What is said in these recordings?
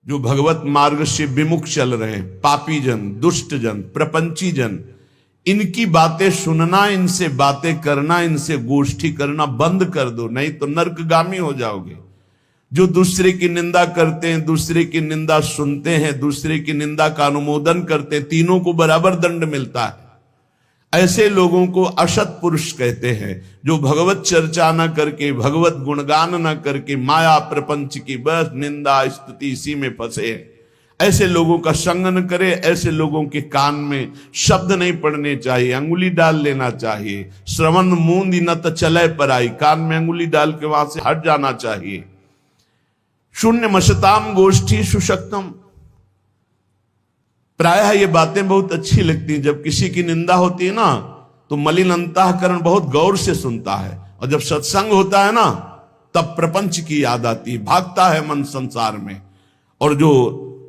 जो भगवत मार्ग से विमुख चल रहे हैं, पापी जन, दुष्ट जन, प्रपंची जन, इनकी बातें सुनना, इनसे बातें करना, इनसे गोष्ठी करना बंद कर दो, नहीं तो नरकगामी हो जाओगे। जो दूसरे की निंदा करते हैं, दूसरे की निंदा सुनते हैं, दूसरे की निंदा का अनुमोदन करते हैं, तीनों को बराबर दंड मिलता है। ऐसे लोगों को असत पुरुष कहते हैं, जो भगवत चर्चा न करके, भगवत गुणगान न करके, माया प्रपंच की बस निंदा स्तुति इसी में फंसे हैं। ऐसे लोगों का संग न करे। ऐसे लोगों के कान में शब्द नहीं पड़ने चाहिए, अंगुली डाल लेना चाहिए। श्रवण मूंद न त चले पर आई, कान में अंगुली डाल के वहां से हट जाना चाहिए। शून्य मशताम गोष्ठी सुशक्तम। प्रायः ये बातें बहुत अच्छी लगती हैं। जब किसी की निंदा होती है ना, तो मलिन अंतःकरण बहुत गौर से सुनता है, और जब सत्संग होता है ना, तब प्रपंच की याद आती है, भागता है मन संसार में। और जो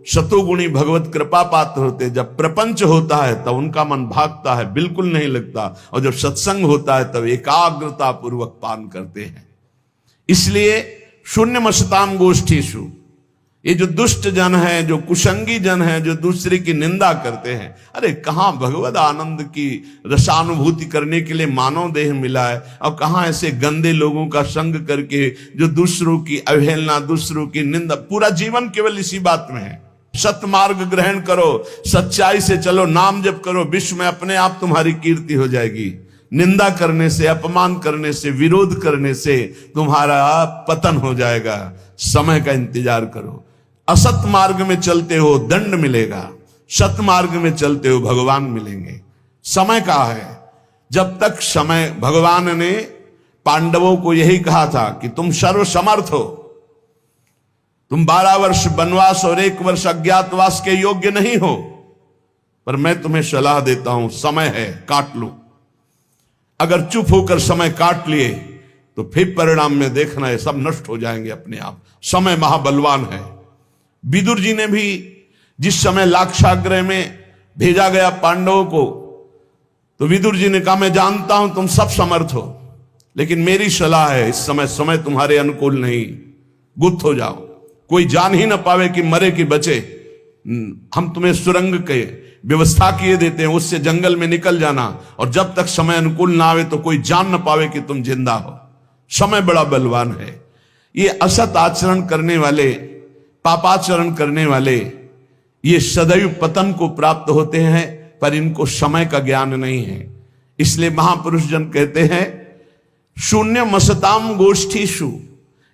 शतुगुणी भगवत कृपा पात्र होते हैं, जब प्रपंच होता है तब उनका मन भागता है, बिल्कुल नहीं लगता। और जब सत्संग होता है तब एकाग्रता पूर्वक पान करते हैं। इसलिए शून्य मशताम गोष्ठीषु, ये जो दुष्ट जन है, जो कुसंगी जन है, जो दूसरे की निंदा करते हैं, अरे कहां भगवत आनंद की रसानुभूति करने के लिए मानव देह मिला है, और कहां ऐसे गंदे लोगों का संग करके जो दूसरों की अवहेलना, दूसरों की निंदा, पूरा जीवन केवल इसी बात में है। सतमार्ग ग्रहण करो, सच्चाई से चलो, नाम जप करो, विश्व में अपने आप तुम्हारी कीर्ति हो जाएगी। निंदा करने से, अपमान करने से, विरोध करने से तुम्हारा पतन हो जाएगा। समय का इंतजार करो। असत मार्ग में चलते हो दंड मिलेगा, सत मार्ग में चलते हो भगवान मिलेंगे। समय का है। जब तक समय, भगवान ने पांडवों को यही कहा था कि तुम सर्वसमर्थ हो, तुम 12 वर्ष वनवास और 1 वर्ष अज्ञातवास के योग्य नहीं हो, पर मैं तुम्हें सलाह देता हूं, समय है, काट लो। अगर चुप होकर समय काट लिए तो फिर परिणाम में देखना है, सब नष्ट हो जाएंगे अपने आप। समय महाबलवान है। विदुर जी ने भी जिस समय लाक्षागृह में भेजा गया पांडवों को, तो विदुर जी ने कहा, मैं जानता हूं तुम सब समर्थ हो, लेकिन मेरी सलाह है, इस समय समय तुम्हारे अनुकूल नहीं, गुप्त हो जाओ, कोई जान ही ना पावे कि मरे कि बचे। हम तुम्हें सुरंग के व्यवस्था किए देते हैं, उससे जंगल में निकल जाना, और जब तक समय अनुकूल ना आवे तो कोई जान ना पावे कि तुम जिंदा हो। समय बड़ा बलवान है। ये असत आचरण करने वाले, पापाचरण करने वाले, ये सदैव पतन को प्राप्त होते हैं, पर इनको समय का ज्ञान नहीं है। इसलिए महापुरुष जन कहते हैं, शून्य मसताम गोष्ठीषु,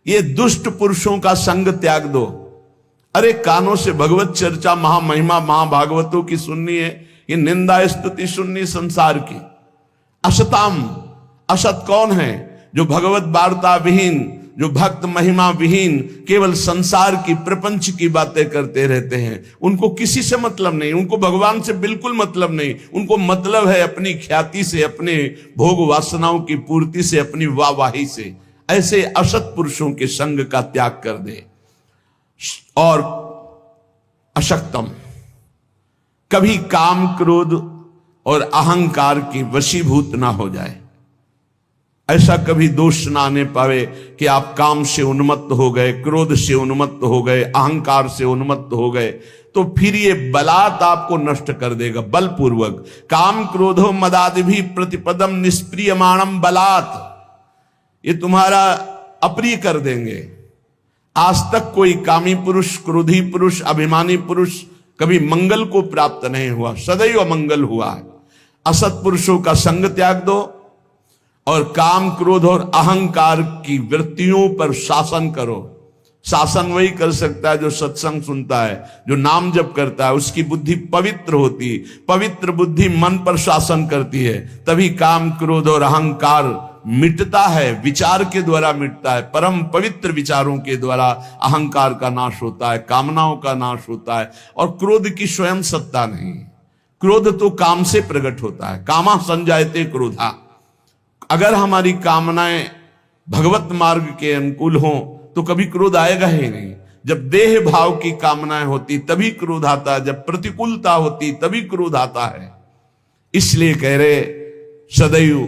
ये दुष्ट पुरुषों का संग त्याग दो। अरे कानों से भगवत चर्चा, महामहिमा, महाभागवतों की सुननी है, ये निंदा स्तुति सुननी संसार की। असताम, असत कौन है? जो भगवत वार्ता विहीन, जो भक्त महिमा विहीन, केवल संसार की, प्रपंच की बातें करते रहते हैं। उनको किसी से मतलब नहीं, उनको भगवान से बिल्कुल मतलब नहीं। उनको मतलब है अपनी ख्याति से, अपने भोग वासनाओं की पूर्ति से, अपनी वाहवाही से। ऐसे असत पुरुषों के संग का त्याग कर दे। और अशक्तम, कभी काम, क्रोध और अहंकार की वशीभूत ना हो जाए। ऐसा कभी दोष ना आने पावे कि आप काम से उन्मत्त हो गए, क्रोध से उन्मत्त हो गए, अहंकार से उन्मत्त हो गए, तो फिर ये बलात् आपको नष्ट कर देगा, बलपूर्वक। काम क्रोधो मदादि भी प्रतिपदम निष्प्रियमाणम बलात्, ये तुम्हारा अप्रिय कर देंगे। आज तक कोई कामी पुरुष, क्रोधी पुरुष, अभिमानी पुरुष कभी मंगल को प्राप्त नहीं हुआ, सदैव अमंगल हुआ है। असत पुरुषों का संग त्याग दो, और काम, क्रोध और अहंकार की वृत्तियों पर शासन करो। शासन वही कर सकता है जो सत्संग सुनता है, जो नाम जप करता है, उसकी बुद्धि पवित्र होती है। पवित्र बुद्धि मन पर शासन करती है, तभी काम, क्रोध और अहंकार मिटता है, विचार के द्वारा मिटता है। परम पवित्र विचारों के द्वारा अहंकार का नाश होता है, कामनाओं का नाश होता है। और क्रोध की स्वयं सत्ता नहीं, क्रोध तो काम से प्रकट होता है। कामा संजायते क्रोधा। अगर हमारी कामनाएं भगवत मार्ग के अनुकूल हों तो कभी क्रोध आएगा ही नहीं। जब देह भाव की कामनाएं होती तभी क्रोध आता है, जब प्रतिकूलता होती तभी क्रोध आता है। इसलिए कह रहे, सदैव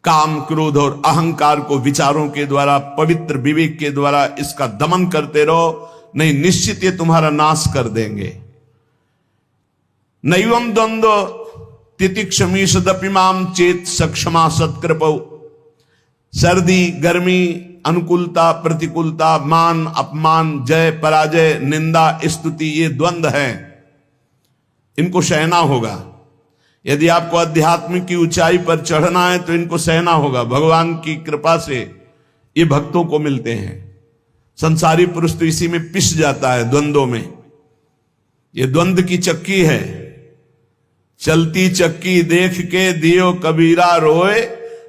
काम, क्रोध और अहंकार को विचारों के द्वारा, पवित्र विवेक के द्वारा इसका दमन करते रहो। नहीं, निश्चित ये तुम्हारा नाश कर देंगे। नैवम द्वंद्व तितिक्षमीषदपिमाम चेत सक्षमा सत्कृपौ। सर्दी गर्मी, अनुकूलता प्रतिकूलता, मान अपमान, जय पराजय, निंदा स्तुति, ये द्वंद्व हैं, इनको सहना होगा। यदि आपको आध्यात्मिक की ऊंचाई पर चढ़ना है तो इनको सहना होगा। भगवान की कृपा से ये भक्तों को मिलते हैं। संसारी पुरुष तो इसी में पिस जाता है, द्वंद्वों में। ये द्वंद्व की चक्की है, चलती चक्की देख के दियो कबीरा रोए,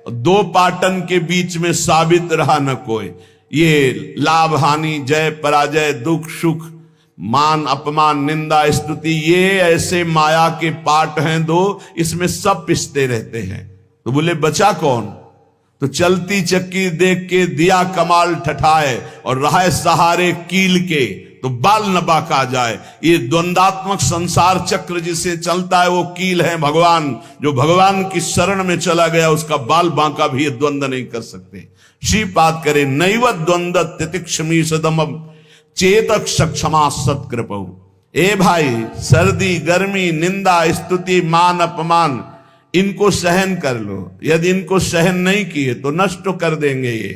दो पाटन के बीच में साबित रहा न कोई। ये लाभ हानि, जय पराजय, दुख सुख, मान अपमान, निंदा स्तुति, ये ऐसे माया के पाट हैं दो, इसमें सब पिसते रहते हैं। तो बोले बचा कौन? तो चलती चक्की देख के दिया कमाल ठठाए, और रहा सहारे कील के तो बाल न बाका जाए। ये द्वंदात्मक संसार चक्र जिसे चलता है वो कील है भगवान। जो भगवान की शरण में चला गया उसका बाल बांका भी ये द्वंद्व नहीं कर सकते। श्रीपाद करे नैव द्वंद्व तितिक्षमी सदम चेतक सक्षमा सत्कृपौ। ए भाई, सर्दी गर्मी, निंदा स्तुति, मान अपमान, इनको सहन कर लो। यदि इनको सहन नहीं किए तो नष्ट कर देंगे। ये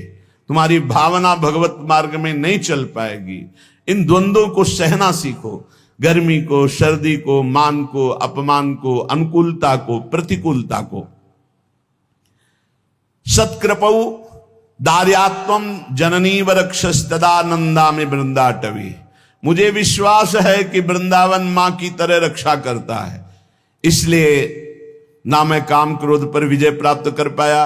तुम्हारी भावना भगवत मार्ग में नहीं चल पाएगी। इन द्वंद्वों को सहना सीखो। गर्मी को, सर्दी को, मान को, अपमान को, अनुकूलता को, प्रतिकूलता को। सत्कृपौ दार्यात्वम जननीव रक्षस्तदानंदा में वृंदाटवी। मुझे विश्वास है कि वृंदावन मां की तरह रक्षा करता है, इसलिए ना मैं काम क्रोध पर विजय प्राप्त कर पाया,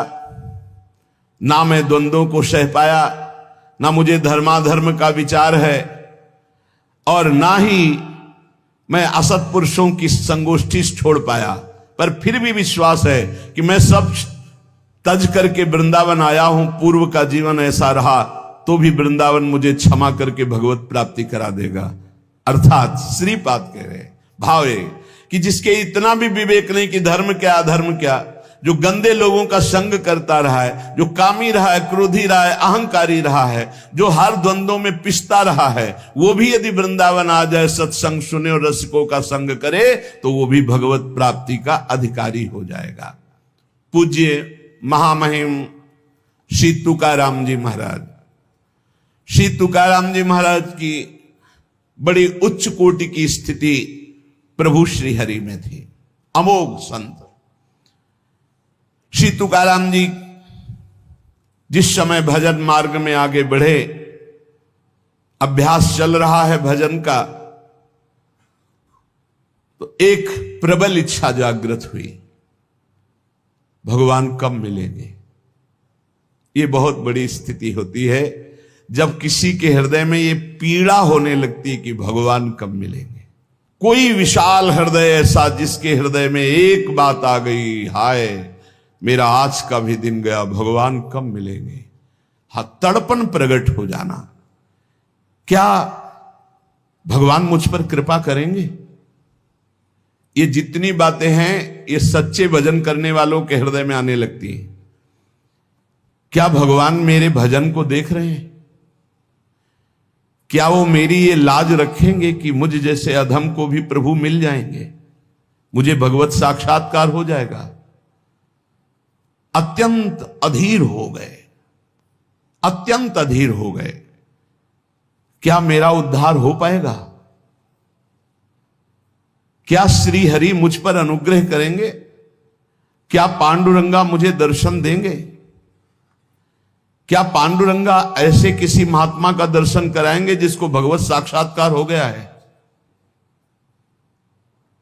ना मैं द्वंद्वों को सह पाया, ना मुझे धर्माधर्म का विचार है, और ना ही मैं असत पुरुषों की संगोष्ठी छोड़ पाया। पर फिर भी विश्वास है कि मैं सब तज करके वृंदावन आया हूं। पूर्व का जीवन ऐसा रहा तो भी वृंदावन मुझे क्षमा करके भगवत प्राप्ति करा देगा। अर्थात श्रीपाद कह रहे भाव है कि जिसके इतना भी विवेक नहीं कि धर्म क्या अधर्म क्या, जो गंदे लोगों का संग करता रहा है, जो कामी रहा है, क्रोधी रहा है, अहंकारी रहा है, जो हर द्वंद्वों में पिसता रहा है, वो भी यदि वृंदावन आ जाए, सत्संग सुने और रसिकों का संग करे तो वो भी भगवत प्राप्ति का अधिकारी हो जाएगा। पूज्य महामहिम श्री तुकाराम जी महाराज, श्री तुकाराम जी महाराज की बड़ी उच्च कोटि की स्थिति प्रभु श्री हरि में थी। अमोघ संत श्री तुकाराम जी जिस समय भजन मार्ग में आगे बढ़े, अभ्यास चल रहा है भजन का, तो एक प्रबल इच्छा जागृत हुई, भगवान कब मिलेंगे। ये बहुत बड़ी स्थिति होती है जब किसी के हृदय में ये पीड़ा होने लगती है कि भगवान कब मिलेंगे। कोई विशाल हृदय ऐसा जिसके हृदय में एक बात आ गई, हाय मेरा आज का भी दिन गया, भगवान कब मिलेंगे। हाँ, तड़पन प्रकट हो जाना, क्या भगवान मुझ पर कृपा करेंगे। ये जितनी बातें हैं ये सच्चे भजन करने वालों के हृदय में आने लगती हैं। क्या भगवान मेरे भजन को देख रहे हैं? क्या वो मेरी ये लाज रखेंगे कि मुझ जैसे अधम को भी प्रभु मिल जाएंगे, मुझे भगवत साक्षात्कार हो जाएगा। अत्यंत अधीर हो गए, अत्यंत अधीर हो गए। क्या मेरा उद्धार हो पाएगा? क्या श्री हरि मुझ पर अनुग्रह करेंगे? क्या पांडुरंगा मुझे दर्शन देंगे? क्या पांडुरंगा ऐसे किसी महात्मा का दर्शन कराएंगे जिसको भगवत साक्षात्कार हो गया है?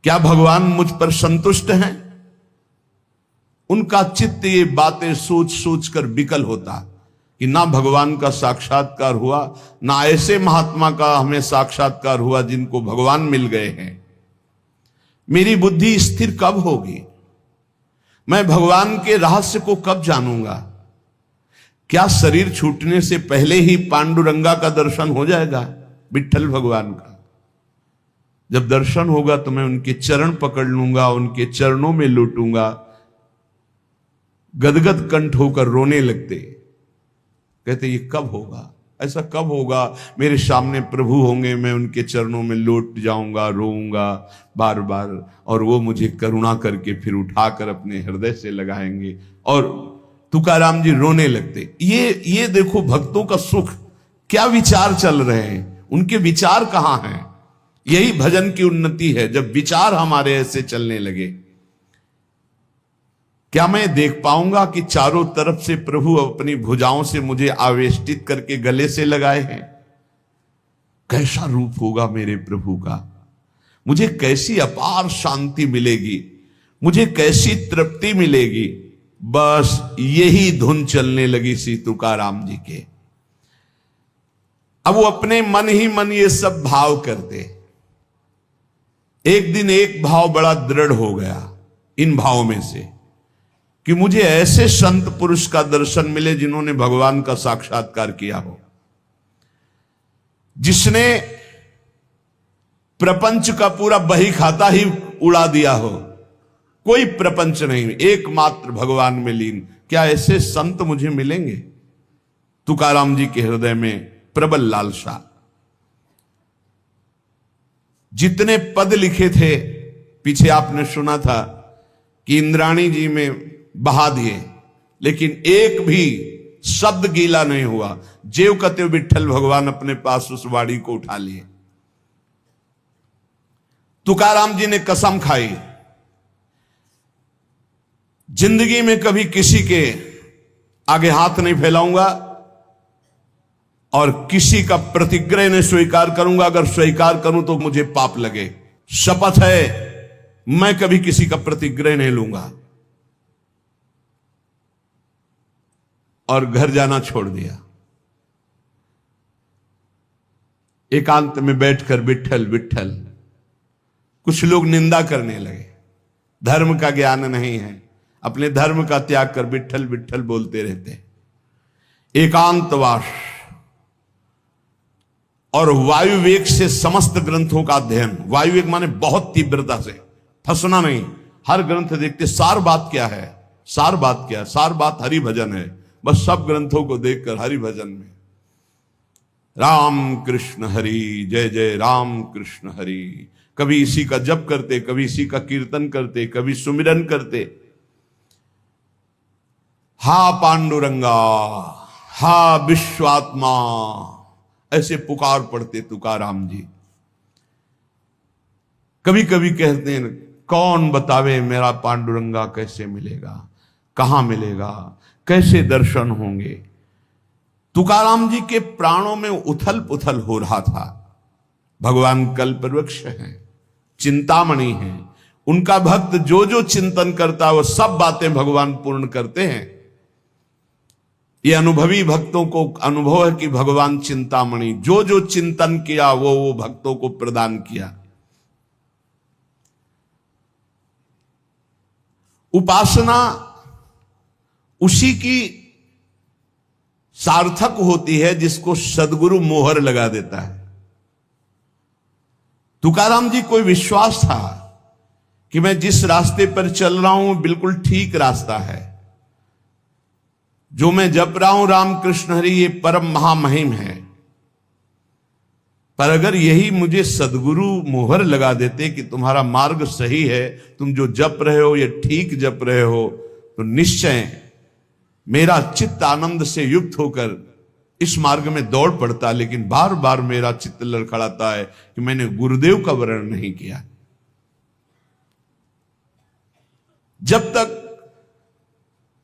क्या भगवान मुझ पर संतुष्ट हैं? उनका चित्त ये बातें सोच सोच कर विकल होता कि ना भगवान का साक्षात्कार हुआ, ना ऐसे महात्मा का हमें साक्षात्कार हुआ जिनको भगवान मिल गए हैं। मेरी बुद्धि स्थिर कब होगी? मैं भगवान के रहस्य को कब जानूंगा? क्या शरीर छूटने से पहले ही पांडुरंगा का दर्शन हो जाएगा, विठ्ठल भगवान का? जब दर्शन होगा तो मैं उनके चरण पकड़ लूंगा, उनके चरणों में लूटूंगा। गदगद कंठ होकर रोने लगते, कहते ये कब होगा, ऐसा कब होगा? मेरे सामने प्रभु होंगे, मैं उनके चरणों में लौट जाऊंगा, रोऊंगा बार बार, और वो मुझे करुणा करके फिर उठाकर अपने हृदय से लगाएंगे। और तुकाराम जी रोने लगते। ये देखो भक्तों का सुख, क्या विचार चल रहे हैं, उनके विचार कहां हैं। यही भजन की उन्नति है, जब विचार हमारे ऐसे चलने लगे। क्या मैं देख पाऊंगा कि चारों तरफ से प्रभु अपनी भुजाओं से मुझे आवेष्टित करके गले से लगाए हैं? कैसा रूप होगा मेरे प्रभु का, मुझे कैसी अपार शांति मिलेगी, मुझे कैसी तृप्ति मिलेगी। बस यही धुन चलने लगी श्री तुकाराम जी के। अब वो अपने मन ही मन ये सब भाव करते। एक दिन एक भाव बड़ा दृढ़ हो गया इन भावों में से, कि मुझे ऐसे संत पुरुष का दर्शन मिले जिन्होंने भगवान का साक्षात्कार किया हो, जिसने प्रपंच का पूरा बही खाता ही उड़ा दिया हो, कोई प्रपंच नहीं, एकमात्र भगवान में लीन। क्या ऐसे संत मुझे मिलेंगे? तुकाराम जी के हृदय में प्रबल लालसा। जितने पद लिखे थे, पीछे आपने सुना था कि इंद्राणी जी में बहा दिए, लेकिन एक भी शब्द गीला नहीं हुआ। जेव कते विठ्ठल भगवान अपने पास उस वाणी को उठा लिए। तुकाराम जी ने कसम खाई, जिंदगी में कभी किसी के आगे हाथ नहीं फैलाऊंगा और किसी का प्रतिग्रह नहीं स्वीकार करूंगा। अगर स्वीकार करूं तो मुझे पाप लगे। शपथ है, मैं कभी किसी का प्रतिग्रह नहीं लूंगा। और घर जाना छोड़ दिया। एकांत में बैठकर विठ्ठल विठ्ठल। कुछ लोग निंदा करने लगे, धर्म का ज्ञान नहीं है, अपने धर्म का त्याग कर विठ्ठल विठ्ठल बोलते रहते। एकांतवास और वायुवेग से समस्त ग्रंथों का अध्ययन। वायुवेग माने बहुत तीव्रता से, फंसना नहीं। हर ग्रंथ देखते सार बात क्या है, सार बात क्या है, सार बात हरि भजन है। बस सब ग्रंथों को देखकर हरि भजन में राम कृष्ण हरि, जय जय राम कृष्ण हरि। कभी इसी का जप करते, कभी इसी का कीर्तन करते, कभी सुमिरन करते। हा पांडुरंगा, हा विश्वात्मा, ऐसे पुकार पड़ते तुकाराम जी। कभी कभी कहते हैं, कौन बतावे मेरा पांडुरंगा कैसे मिलेगा, कहां मिलेगा, कैसे दर्शन होंगे। तुकाराम जी के प्राणों में उथल पुथल हो रहा था। भगवान कल्पवृक्ष हैं, चिंतामणि हैं, उनका भक्त जो जो चिंतन करता है वो सब बातें भगवान पूर्ण करते हैं। ये अनुभवी भक्तों को अनुभव है कि भगवान चिंतामणि जो जो चिंतन किया वो भक्तों को प्रदान किया। उपासना उसी की सार्थक होती है जिसको सदगुरु मोहर लगा देता है। तुकाराम जी को विश्वास था कि मैं जिस रास्ते पर चल रहा हूं बिल्कुल ठीक रास्ता है। जो मैं जप रहा हूं रामकृष्ण हरि, ये परम महामहिम है। पर अगर यही मुझे सदगुरु मोहर लगा देते कि तुम्हारा मार्ग सही है, तुम जो जप रहे हो ये ठीक जप रहे हो, तो निश्चय मेरा चित्त आनंद से युक्त होकर इस मार्ग में दौड़ पड़ता। लेकिन बार बार मेरा चित्त लड़खड़ाता है कि मैंने गुरुदेव का वर्ण नहीं किया। जब तक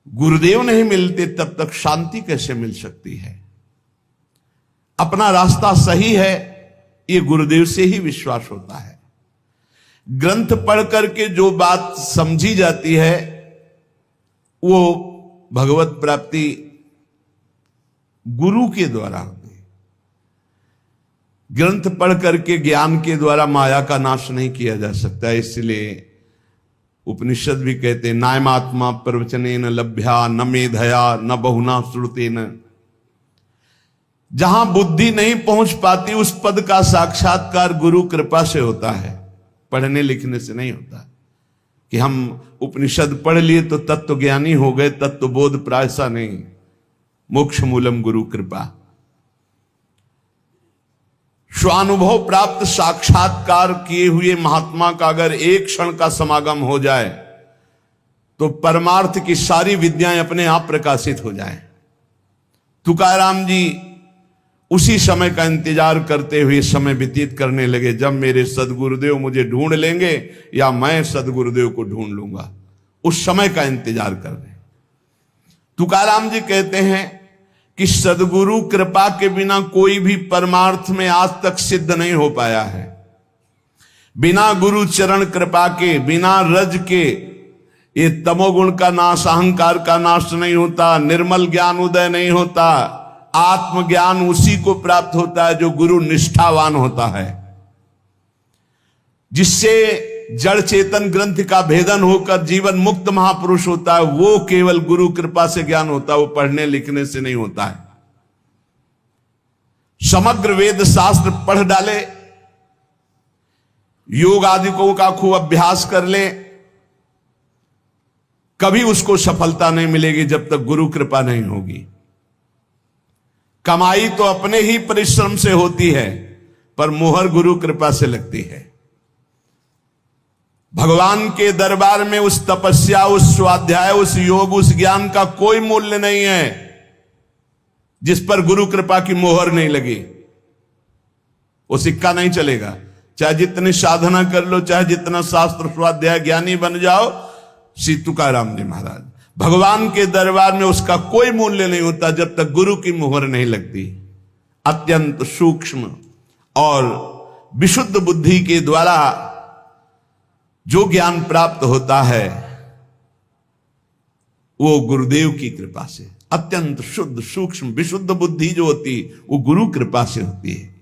गुरुदेव नहीं मिलते तब तक शांति कैसे मिल सकती है। अपना रास्ता सही है ये गुरुदेव से ही विश्वास होता है। ग्रंथ पढ़ करके जो बात समझी जाती है वो भगवत प्राप्ति गुरु के द्वारा होती है। ग्रंथ पढ़ करके ज्ञान के द्वारा माया का नाश नहीं किया जा सकता। इसलिए उपनिषद भी कहते हैं, नायमात्मा प्रवचनेन लभ्या न मेधया न बहुना श्रुतेन। जहां बुद्धि नहीं पहुंच पाती उस पद का साक्षात्कार गुरु कृपा से होता है, पढ़ने लिखने से नहीं होता। कि हम उपनिषद पढ़ लिए तो तत्व ज्ञानी हो गए, तत्व बोध प्रायसा नहीं। मोक्ष मूलम गुरु कृपा। स्वानुभव प्राप्त साक्षात्कार किए हुए महात्मा का अगर एक क्षण का समागम हो जाए तो परमार्थ की सारी विद्याएं अपने आप प्रकाशित हो जाएं। तुकाराम जी उसी समय का इंतजार करते हुए समय व्यतीत करने लगे जब मेरे सदगुरुदेव मुझे ढूंढ लेंगे या मैं सदगुरुदेव को ढूंढ लूंगा। उस समय का इंतजार कर रहे। तुकाराम जी कहते हैं कि सदगुरु कृपा के बिना कोई भी परमार्थ में आज तक सिद्ध नहीं हो पाया है। बिना गुरु चरण कृपा के, बिना रज के ये तमोगुण का नाश, अहंकार का नाश नहीं होता, निर्मल ज्ञान उदय नहीं होता। आत्मज्ञान उसी को प्राप्त होता है जो गुरु निष्ठावान होता है, जिससे जड़ चेतन ग्रंथ का भेदन होकर जीवन मुक्त महापुरुष होता है। वो केवल गुरु कृपा से ज्ञान होता है, वो पढ़ने लिखने से नहीं होता है। समग्र वेद शास्त्र पढ़ डाले, योग आदिकों का खूब अभ्यास कर ले, कभी उसको सफलता नहीं मिलेगी जब तक गुरु कृपा नहीं होगी। कमाई तो अपने ही परिश्रम से होती है, पर मोहर गुरु कृपा से लगती है। भगवान के दरबार में उस तपस्या, उस स्वाध्याय, उस योग, उस ज्ञान का कोई मूल्य नहीं है जिस पर गुरु कृपा की मोहर नहीं लगी। वो सिक्का नहीं चलेगा। चाहे जितनी साधना कर लो, चाहे जितना शास्त्र स्वाध्याय ज्ञानी बन जाओ। श्री तुकाराम जी महाराज, भगवान के दरबार में उसका कोई मूल्य नहीं होता जब तक गुरु की मोहर नहीं लगती। अत्यंत सूक्ष्म और विशुद्ध बुद्धि के द्वारा जो ज्ञान प्राप्त होता है वो गुरुदेव की कृपा से, अत्यंत शुद्ध सूक्ष्म विशुद्ध बुद्धि जो होती वो गुरु कृपा से होती है।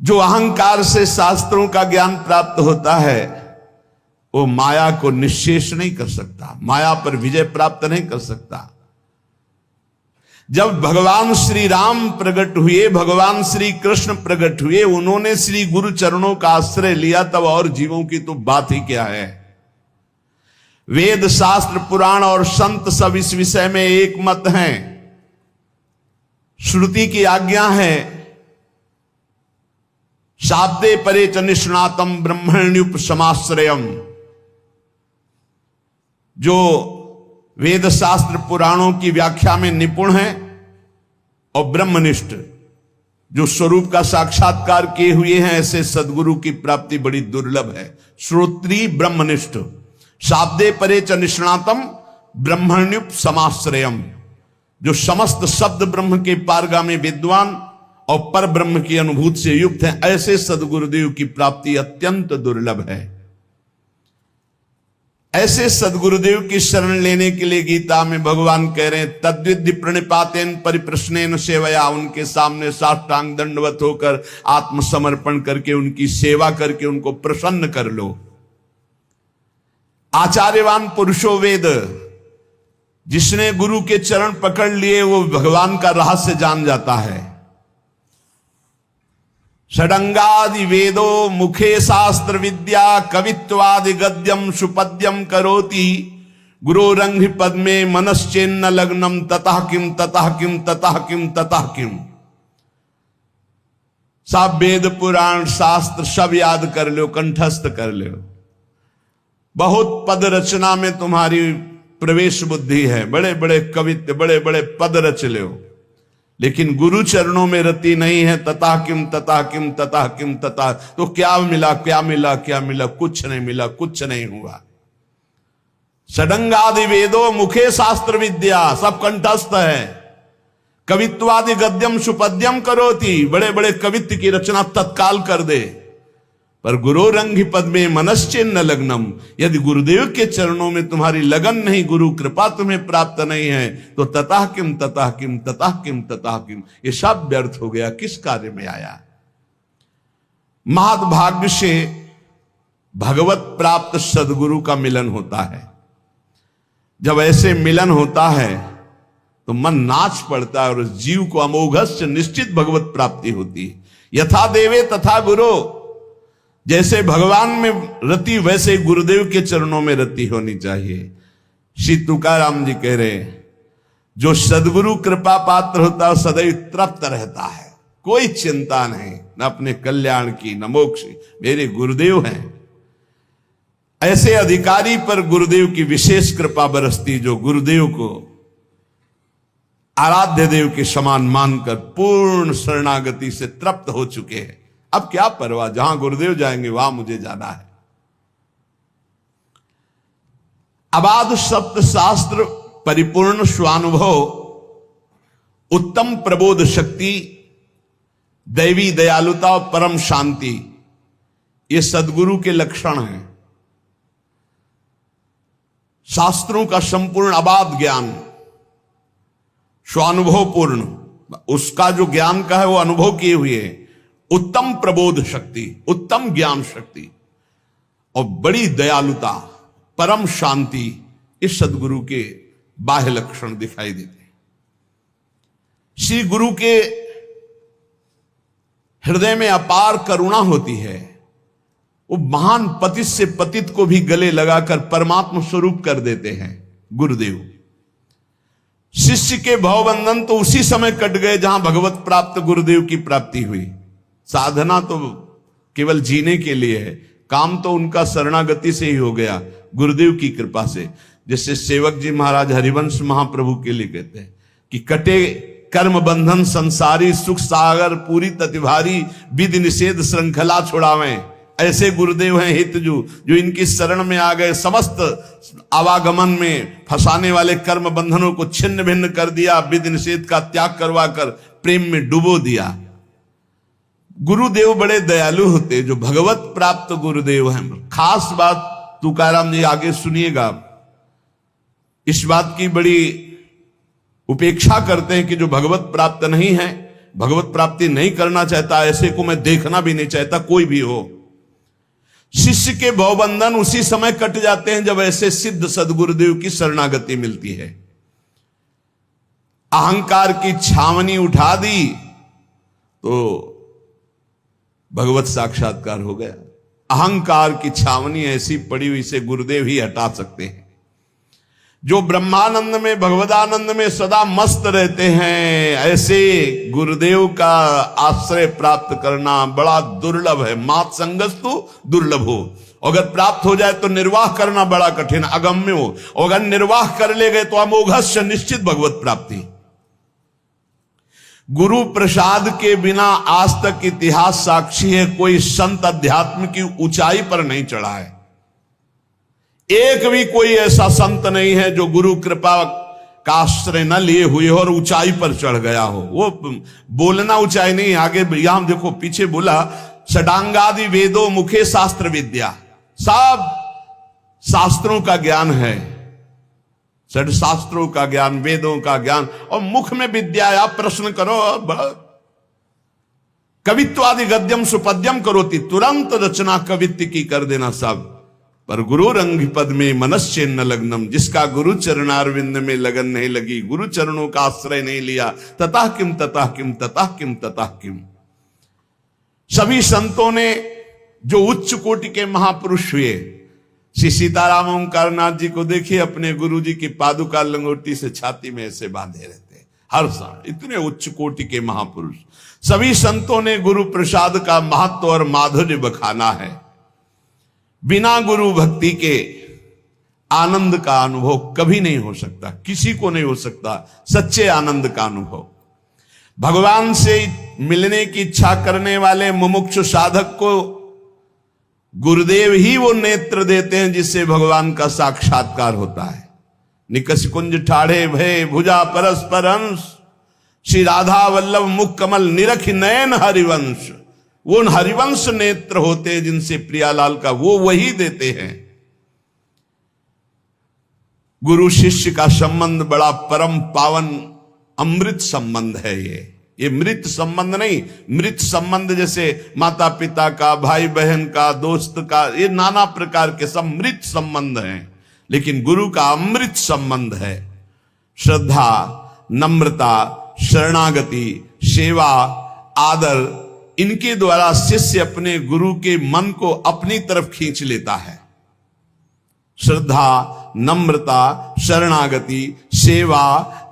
जो अहंकार से शास्त्रों का ज्ञान प्राप्त होता है वो माया को निश्शेष नहीं कर सकता, माया पर विजय प्राप्त नहीं कर सकता। जब भगवान श्री राम प्रकट हुए, भगवान श्री कृष्ण प्रकट हुए, उन्होंने श्री गुरु चरणों का आश्रय लिया, तब और जीवों की तो बात ही क्या है। वेद शास्त्र पुराण और संत सब इस विषय में एक मत हैं। श्रुति की आज्ञा है, शाब्दे परे च निष्णातम ब्रह्मण्युपसमाश्रयम। जो वेद शास्त्र पुराणों की व्याख्या में निपुण है और ब्रह्मनिष्ठ, जो स्वरूप का साक्षात्कार किए हुए हैं, ऐसे सदगुरु की प्राप्ति बड़ी दुर्लभ है। श्रोत्री ब्रह्मनिष्ठ, शाब्दे परे च निष्णातम ब्रह्मण्युप समाश्रयम, जो समस्त शब्द ब्रह्म के पारगामी विद्वान और पर ब्रह्म की अनुभूति से युक्त हैं, ऐसे सदगुरुदेव की प्राप्ति अत्यंत दुर्लभ है। ऐसे सदगुरुदेव की शरण लेने के लिए गीता में भगवान कह रहे हैं, तद्विद्धि प्रणिपातेन परिप्रश्नेन सेवया, उनके सामने साष्टांग दंडवत होकर आत्मसमर्पण करके उनकी सेवा करके उनको प्रसन्न कर लो। आचार्यवान पुरुषो वेद, जिसने गुरु के चरण पकड़ लिए वो भगवान का रहस्य जान जाता है। षडंगादि वेदो मुखे शास्त्र विद्या कवित्वादि गद्यम सुपद्यम करोति गुरोरंघ्रि पद्मे मनश्चेन्न लग्नम ततः किम ततः किम ततः किम ततः किम। सब वेद पुराण शास्त्र सब याद कर लो, कंठस्थ कर लो। बहुत पद रचना में तुम्हारी प्रवेश बुद्धि है, बड़े बड़े कवित्व, बड़े बड़े पद रच लो, लेकिन गुरु चरणों में रति नहीं है। तथा किम तथा किम तथा किम तथा, तो क्या मिला क्या मिला क्या मिला, कुछ नहीं मिला, कुछ नहीं हुआ। षडंगादि वेदो मुखे शास्त्र विद्या, सब कंठस्थ है। कवित्वादि गद्यम सुपद्यम करोति, बड़े बड़े कवित्व की रचना तत्काल कर दे, पर गुरोरंघ्रि पद्मे मनश्चेन्न लग्नम, यदि गुरुदेव के चरणों में तुम्हारी लगन नहीं, गुरु कृपा तुम्हें प्राप्त नहीं है, तो ततः किम ततः किम ततः किम ततः किम, ये सब व्यर्थ हो गया, किस कार्य में आया। महद्भाग्य से भगवत प्राप्त सदगुरु का मिलन होता है। जब ऐसे मिलन होता है तो मन नाच पड़ता है और जीव को अमोघस्य निश्चित भगवत प्राप्ति होती है। यथा देवे तथा गुरु, जैसे भगवान में रति वैसे गुरुदेव के चरणों में रति होनी चाहिए। श्री तुकाराम जी कह रहे, जो सदगुरु कृपा पात्र होता है सदैव तृप्त रहता है, कोई चिंता नहीं, न अपने कल्याण की न मोक्ष की, मेरे गुरुदेव हैं। ऐसे अधिकारी पर गुरुदेव की विशेष कृपा बरसती जो गुरुदेव को आराध्य देव के समान मानकर पूर्ण शरणागति से तृप्त हो चुके हैं। अब क्या परवाह, जहां गुरुदेव जाएंगे वहां मुझे जाना है। अबाध सप्त शास्त्र, परिपूर्ण स्वानुभव, उत्तम प्रबोध शक्ति, दैवी दयालुता और परम शांति, ये सदगुरु के लक्षण हैं। शास्त्रों का संपूर्ण अबाध ज्ञान, स्वानुभव पूर्ण, उसका जो ज्ञान का है वो अनुभव किए हुए है। उत्तम प्रबोध शक्ति, उत्तम ज्ञान शक्ति और बड़ी दयालुता, परम शांति, इस सदगुरु के बाह्य लक्षण दिखाई देते हैं। श्री गुरु के हृदय में अपार करुणा होती है। वो महान पतित से पतित को भी गले लगाकर परमात्मा स्वरूप कर देते हैं गुरुदेव। शिष्य के भवबंधन तो उसी समय कट गए जहां भगवत प्राप्त गुरुदेव की प्राप्ति हुई। साधना तो केवल जीने के लिए है, काम तो उनका शरणागति से ही हो गया गुरुदेव की कृपा से। जैसे सेवक जी महाराज हरिवंश महाप्रभु के लिए कहते हैं कि कटे कर्म बंधन संसारी, सुख सागर पूरी ततिभारी, विधि निषेध श्रृंखला छुड़ावें। ऐसे गुरुदेव हैं हितजू, जो इनकी शरण में आ गए, समस्त आवागमन में फंसाने वाले कर्म बंधनों को छिन्न भिन्न कर दिया, विधि निषेध का त्याग करवाकर प्रेम में डुबो दिया। गुरुदेव बड़े दयालु होते, जो भगवत प्राप्त गुरुदेव हैं। खास बात तुकाराम जी आगे सुनिएगा, इस बात की बड़ी उपेक्षा करते हैं कि जो भगवत प्राप्त नहीं है, भगवत प्राप्ति नहीं करना चाहता, ऐसे को मैं देखना भी नहीं चाहता, कोई भी हो। शिष्य के भवबंधन उसी समय कट जाते हैं जब ऐसे सिद्ध सदगुरुदेव की शरणागति मिलती है। अहंकार की छावनी उठा दी तो भगवत साक्षात्कार हो गया। अहंकार की छावनी ऐसी पड़ी हुई से गुरुदेव ही हटा सकते हैं। जो ब्रह्मानंद में, भगवदानंद में सदा मस्त रहते हैं, ऐसे गुरुदेव का आश्रय प्राप्त करना बड़ा दुर्लभ है। मात संगस्तु दुर्लभ हो, अगर प्राप्त हो जाए तो निर्वाह करना बड़ा कठिन, अगम्य हो। अगर निर्वाह कर ले गए तो अमोघस्य निश्चित भगवत प्राप्ति। गुरु प्रसाद के बिना आज तक इतिहास साक्षी है, कोई संत अध्यात्म की ऊंचाई पर नहीं चढ़ा है। एक भी कोई ऐसा संत नहीं है जो गुरु कृपा का आश्रय न लिए हुए हो और ऊंचाई पर चढ़ गया हो। वो बोलना ऊंचाई नहीं, आगे यहां देखो पीछे बोला षडांगादि वेदों मुखे शास्त्र विद्या, सब शास्त्रों का ज्ञान है, षड शास्त्रों का ज्ञान, वेदों का ज्ञान, और मुख में विद्या। आप प्रश्न करो, कवित्वादि गद्यम सुपद्यम करोति, तुरंत रचना कवित्व की कर देना सब। पर गुरु रंग पद में मनश्चेन्न लग्नम, जिसका गुरु चरणारविंद में लगन नहीं लगी, गुरु चरणों का आश्रय नहीं लिया, ततः किम ततः किम ततः किम ततः किम। सभी संतों ने जो उच्च कोटि के महापुरुष हुए, श्री सीताराम ओंकारनाथ जी को देखिए, अपने गुरु जी की पादुका लंगोटी से छाती में ऐसे बांधे रहते हर समय, इतने उच्च कोटि के महापुरुष। सभी संतों ने गुरु प्रसाद का महत्व और माधुर्य बखाना है। बिना गुरु भक्ति के आनंद का अनुभव कभी नहीं हो सकता, किसी को नहीं हो सकता सच्चे आनंद का अनुभव। भगवान से मिलने की इच्छा करने वाले मुमुक्षु साधक को गुरुदेव ही वो नेत्र देते हैं जिससे भगवान का साक्षात्कार होता है। निकष कुंज ठाढ़े भय भुजा परस्पर अंश, श्री राधा वल्लभ मुख कमल निरख नयन हरिवंश। वो हरिवंश नेत्र होते हैं जिनसे प्रियालाल का वो वही देते हैं। गुरु शिष्य का संबंध बड़ा परम पावन अमृत संबंध है। ये मृत संबंध नहीं, मृत संबंध जैसे माता पिता का, भाई बहन का, दोस्त का, ये नाना प्रकार के सब मृत संबंध हैं, लेकिन गुरु का अमृत संबंध है। श्रद्धा, नम्रता, शरणागति, सेवा, आदर, इनके द्वारा शिष्य अपने गुरु के मन को अपनी तरफ खींच लेता है। श्रद्धा, नम्रता, शरणागति, सेवा,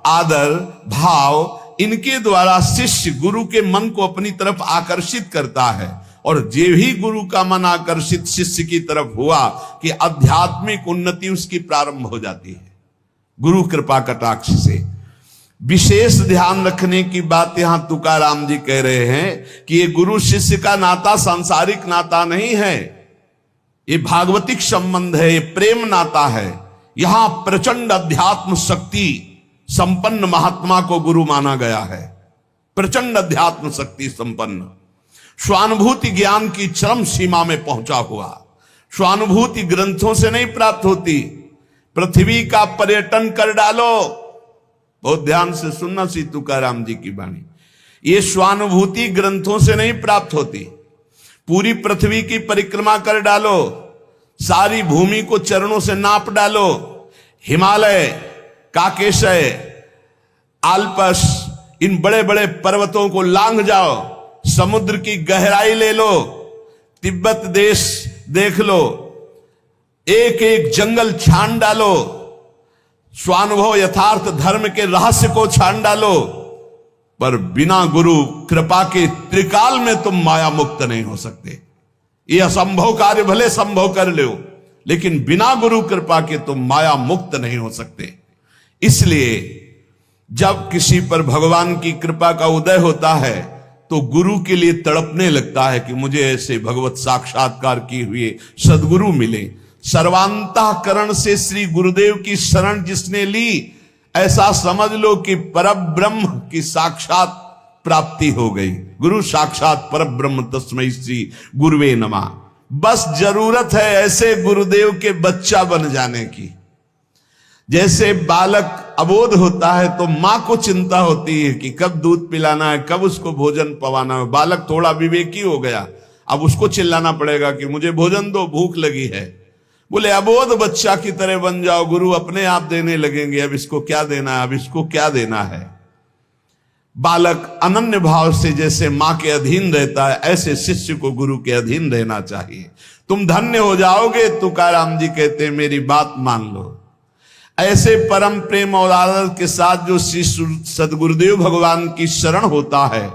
आदर, भाव, इनके द्वारा शिष्य गुरु के मन को अपनी तरफ आकर्षित करता है, और जे भी गुरु का मन आकर्षित शिष्य की तरफ हुआ कि आध्यात्मिक उन्नति उसकी प्रारंभ हो जाती है गुरु कृपा कटाक्ष से। विशेष ध्यान रखने की बात यहां तुकाराम जी कह रहे हैं कि ये गुरु शिष्य का नाता सांसारिक नाता नहीं है, ये भागवतिक संबंध है, ये प्रेम नाता है। यहां प्रचंड अध्यात्म शक्ति संपन्न महात्मा को गुरु माना गया है, प्रचंड अध्यात्म शक्ति संपन्न, स्वानुभूति ज्ञान की चरम सीमा में पहुंचा हुआ। स्वानुभूति ग्रंथों से नहीं प्राप्त होती, पृथ्वी का पर्यटन कर डालो, बहुत ध्यान से सुनना श्री तुकाराम जी की वाणी, ये स्वानुभूति ग्रंथों से नहीं प्राप्त होती। पूरी पृथ्वी की परिक्रमा कर डालो, सारी भूमि को चरणों से नाप डालो, हिमालय, काकेशय, आल्पस, इन बड़े बड़े पर्वतों को लांघ जाओ, समुद्र की गहराई ले लो, तिब्बत देश देख लो, एक एक जंगल छान डालो, स्वानुभव यथार्थ धर्म के रहस्य को छान डालो, पर बिना गुरु कृपा के त्रिकाल में तुम माया मुक्त नहीं हो सकते। ये असंभव कार्य भले संभव कर लो, लेकिन बिना गुरु कृपा के तुम माया मुक्त नहीं हो सकते। इसलिए जब किसी पर भगवान की कृपा का उदय होता है तो गुरु के लिए तड़पने लगता है कि मुझे ऐसे भगवत साक्षात्कार किए हुए सदगुरु मिले। सर्वांतःकरण से श्री गुरुदेव की शरण जिसने ली, ऐसा समझ लो कि परब्रह्म की साक्षात प्राप्ति हो गई। गुरु साक्षात परब्रह्म तस्मै श्री गुरुवे नमः। बस जरूरत है ऐसे गुरुदेव के बच्चा बन जाने की। जैसे बालक अबोध होता है तो मां को चिंता होती है कि कब दूध पिलाना है, कब उसको भोजन पवाना है। बालक थोड़ा विवेकी हो गया, अब उसको चिल्लाना पड़ेगा कि मुझे भोजन दो, भूख लगी है। बोले अबोध बच्चा की तरह बन जाओ, गुरु अपने आप देने लगेंगे, अब इसको क्या देना है, अब इसको क्या देना है। बालक अनन्य भाव से जैसे मां के अधीन रहता है, ऐसे शिष्य को गुरु के अधीन रहना चाहिए। तुम धन्य हो जाओगे। तुकाराम जी कहते हैं मेरी बात मान लो। ऐसे परम प्रेम और आदर के साथ जो श्री सदगुरुदेव भगवान की शरण होता है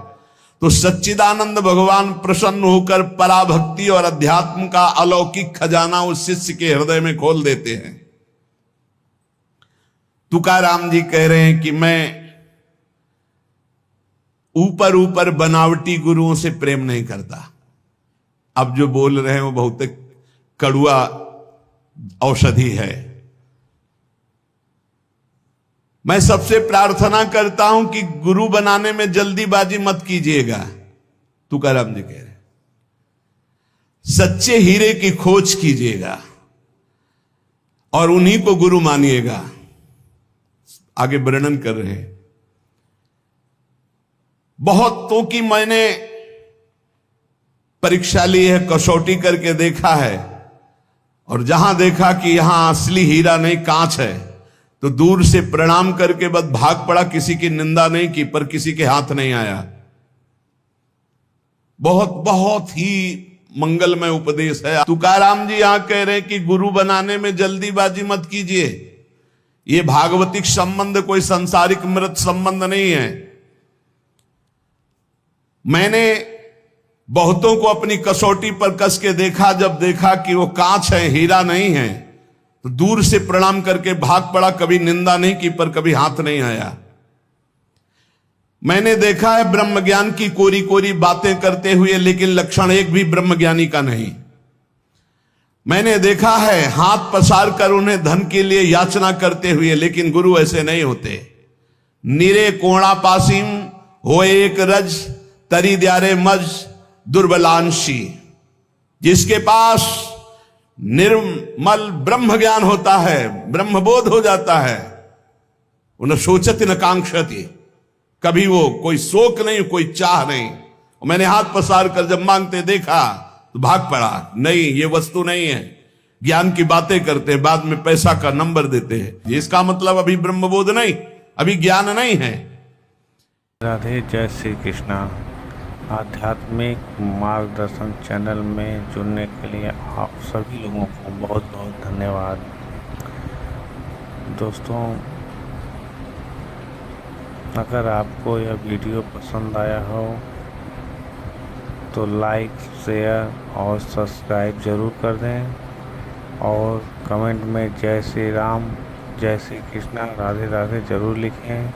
तो सच्चिदानंद भगवान प्रसन्न होकर पराभक्ति और अध्यात्म का अलौकिक खजाना उस शिष्य के हृदय में खोल देते हैं। तुकाराम जी कह रहे हैं कि मैं ऊपर ऊपर बनावटी गुरुओं से प्रेम नहीं करता। अब जो बोल रहे हैं वो बहुत कड़ुआ औषधि है। मैं सबसे प्रार्थना करता हूं कि गुरु बनाने में जल्दीबाजी मत कीजिएगा। तुकाराम जी कह रहे सच्चे हीरे की खोज कीजिएगा और उन्हीं को गुरु मानिएगा। आगे वर्णन कर रहे हैं। बहुतों की मैंने परीक्षा ली है, कसौटी करके देखा है, और जहां देखा कि यहां असली हीरा नहीं कांच है तो दूर से प्रणाम करके बस भाग पड़ा। किसी की निंदा नहीं की, पर किसी के हाथ नहीं आया। बहुत बहुत ही मंगलमय उपदेश है। तुकाराम जी यहां कह रहे हैं कि गुरु बनाने में जल्दीबाजी मत कीजिए। ये भागवतिक संबंध कोई संसारिक मृत संबंध नहीं है। मैंने बहुतों को अपनी कसौटी पर कस के देखा, जब देखा कि वो कांच है, हीरा नहीं है, तो दूर से प्रणाम करके भाग पड़ा। कभी निंदा नहीं की, पर कभी हाथ नहीं आया। मैंने देखा है ब्रह्म ज्ञान की कोरी कोरी बातें करते हुए, लेकिन लक्षण एक भी ब्रह्म ज्ञानी का नहीं। मैंने देखा है हाथ पसार कर उन्हें धन के लिए याचना करते हुए, लेकिन गुरु ऐसे नहीं होते। निरे कोणा पासिम हो एक रज तरी द्यारे मज दुर्बलांशी। जिसके पास निर्मल ब्रह्म ज्ञान होता है, ब्रह्मबोध हो जाता है, उन्हें सोचती न कांक्षती, कभी वो कोई शोक नहीं, कोई चाह नहीं। और मैंने हाथ पसार कर जब मांगते देखा तो भाग पड़ा। नहीं, ये वस्तु नहीं है। ज्ञान की बातें करते हैं, बाद में पैसा का नंबर देते हैं। इसका मतलब अभी ब्रह्मबोध नहीं, अभी ज्ञान नहीं है। राधे। जय श्री कृष्णा। आध्यात्मिक मार्गदर्शन चैनल में जुड़ने के लिए आप सभी लोगों को बहुत बहुत धन्यवाद। दोस्तों, अगर आपको यह वीडियो पसंद आया हो तो लाइक, शेयर और सब्सक्राइब ज़रूर कर दें और कमेंट में जय श्री राम, जय श्री कृष्णा, राधे राधे ज़रूर लिखें।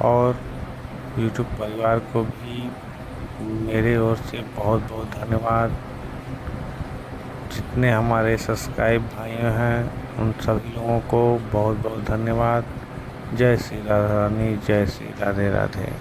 और यूट्यूब परिवार को भी मेरे ओर से बहुत बहुत धन्यवाद। जितने हमारे सब्सक्राइब भाइयों हैं उन सभी लोगों को बहुत बहुत धन्यवाद। जय श्री राधा रानी, जय श्री राधे राधे।